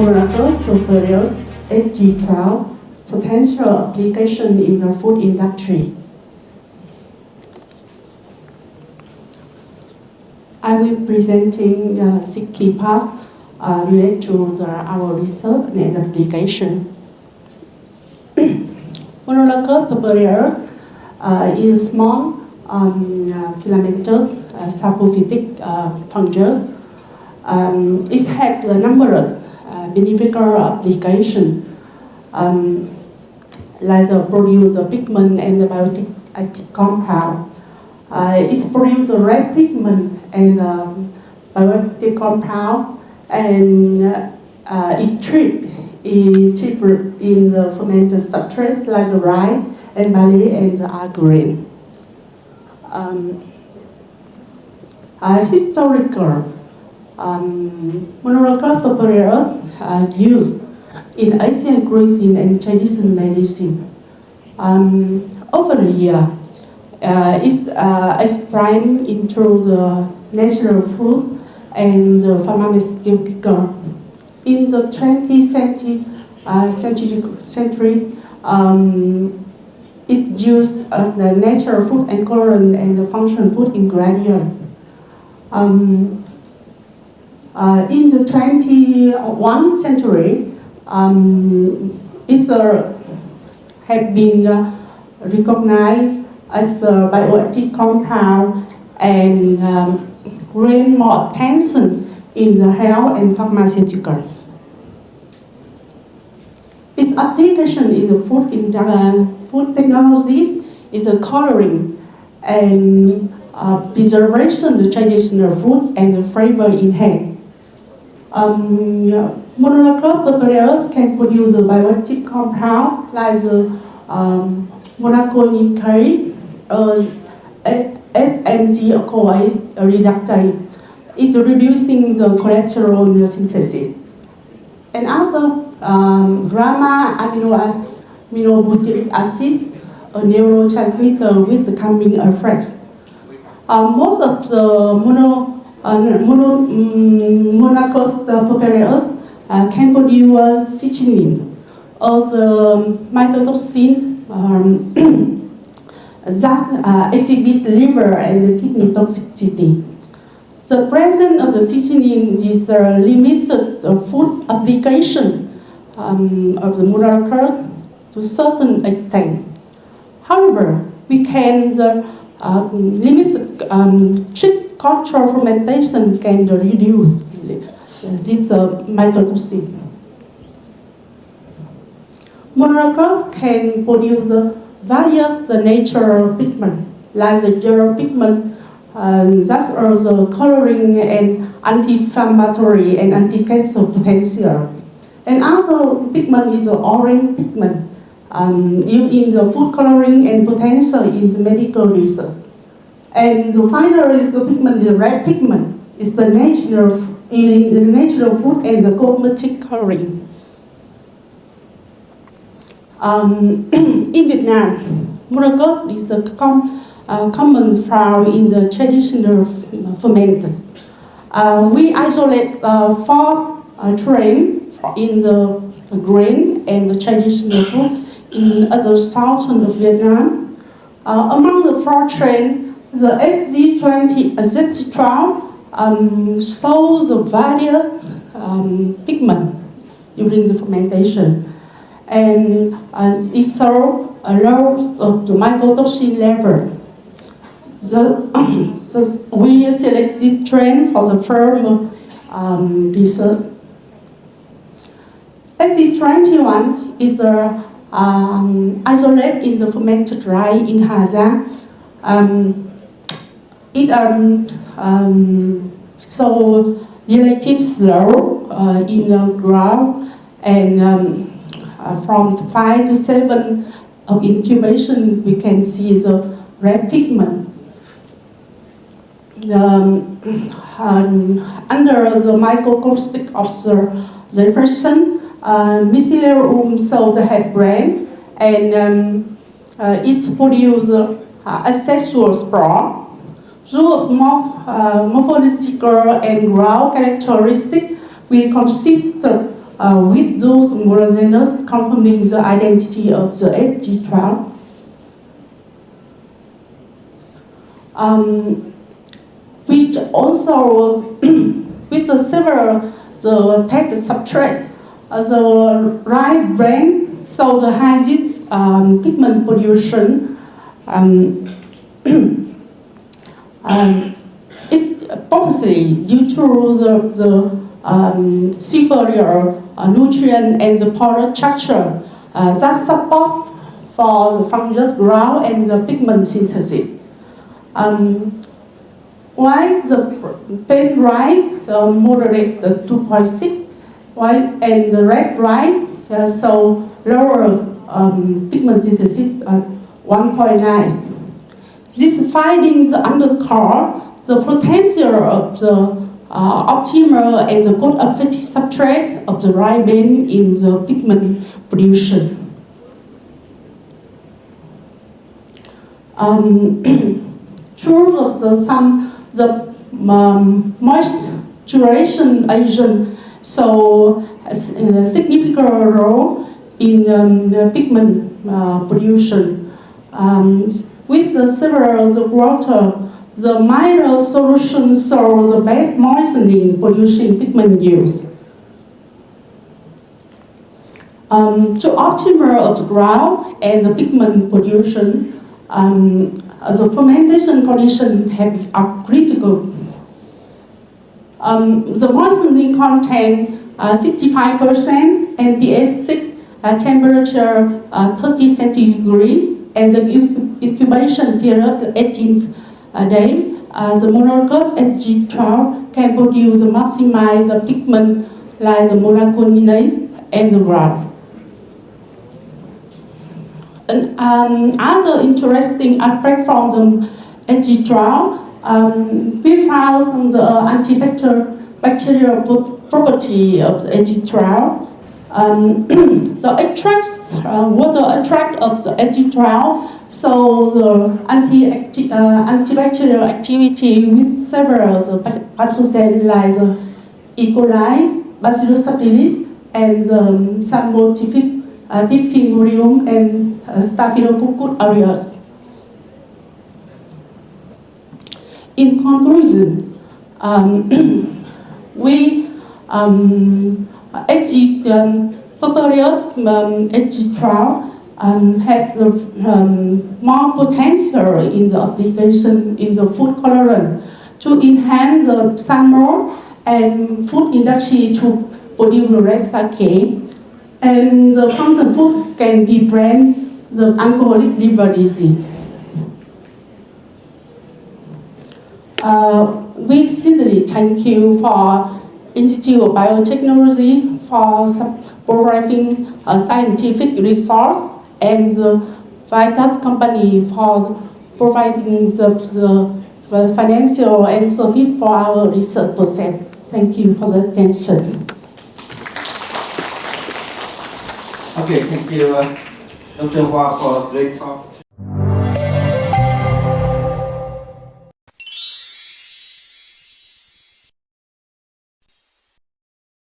Monascus purpureus HG12 potential application in the food industry. I will be presenting 6 key parts related to our research and application. Monascus purpureus is small filamentous saprophytic fungus. It has numerous beneficial applications, like the produce the pigment and the biotic active compound. It produces the red pigment and biotic compound, and it treats in the fermented substrates like the rice and barley and the grain. Historical Monascus purpureus used in Asian cuisine and traditional medicine. Over the year, it's explained into the natural foods and the pharmaceutical. In the 20th century, it's used the natural food and colorant and the functional food ingredient. In the 21st century, it has been recognized as a bioactive compound and gain more attention in the health and pharmaceutical. Its application in the food technology is a coloring and preservation of the traditional food and the flavor enhanced. Monascus purpureus can produce a bioactive compound like the monacoline K, FMG-CoA reductase. It's reducing the cholesterol synthesis. And other gamma aminobutyric acid, a neurotransmitter with the calming effects. Most of the Monascus purpureus can produce citrulline, or the mycotoxin that exhibit liver and the kidney toxicity. The presence of the citrulline is limited food application of the Monascus to certain extent. However, we can limit strict cultural fermentation can reduce this mycotoxin. Monascus can produce various natural pigments, like the yellow pigment, that are the coloring and anti-inflammatory and anti-cancer potential. And other pigment is the orange pigment, used in the food coloring and potential in the medical research. And the final is the pigment, the red pigment, is the natural food and the cosmetic coloring. In Vietnam, Monascus is a common flower in the traditional fermenters. We isolate 4 strains in the grain and the traditional food in other southern of Vietnam. Among the 4 strains, the HG12 shows the various pigments during the fermentation, and it shows a low of the mycotoxin level. So we select this strain for the firm research. HG21 is the isolate in the fermented rice in Hà Giang. It so relatively slow in the ground, and from 5 to 7 of incubation, we can see the red pigment. Under the microscopic observation, mycelium cells have brain, and it produces asexual spore. Through morphological and ground characteristics, we consider with those monogenous confirming the identity of the SG12. Which also, with the several the text substrates, the right brain show the highest pigment pollution. It's purposely due to the superior nutrient and the polar structure that support for the fungus growth and the pigment synthesis. While the pale right moderates the 2.6, while and the red right so lowers pigment synthesis at 1.9. These findings underscore the potential of the optimal and the good effective substrates of the ribene in the pigment production. Through the moisturization agent so a significant role in pigment production. With the several the water, the mineral solution shows the bad moistening producing pigment use. To optimal of the ground and the pigment production, the fermentation conditions are critical. The moistening content 65% and pH 6, temperature 30 centigrade, and the incubation period 18 days. The Monascus SG12 can produce maximize the pigment like the monocolinase and the ground. Other interesting aspect from the SG12, we found some the antibacterial property of the SG12. The water attract of the SG12, so the antibacterial activity with several the pathogens like the E. coli, Bacillus subtilis, and the Salmonella diffusum and Staphylococcus aureus. In conclusion, we purpureus SG12 has more potential in the application in the food colorant to enhance the salmon and food industry to produce the red sake. And the function food can prevent the alcoholic liver disease. We sincerely thank you for Institute of Biotechnology for providing a scientific resource and the Vitas company for providing the financial and service for our research process. Thank you for the attention. Okay, thank you, Dr. Hoa, for a great talk.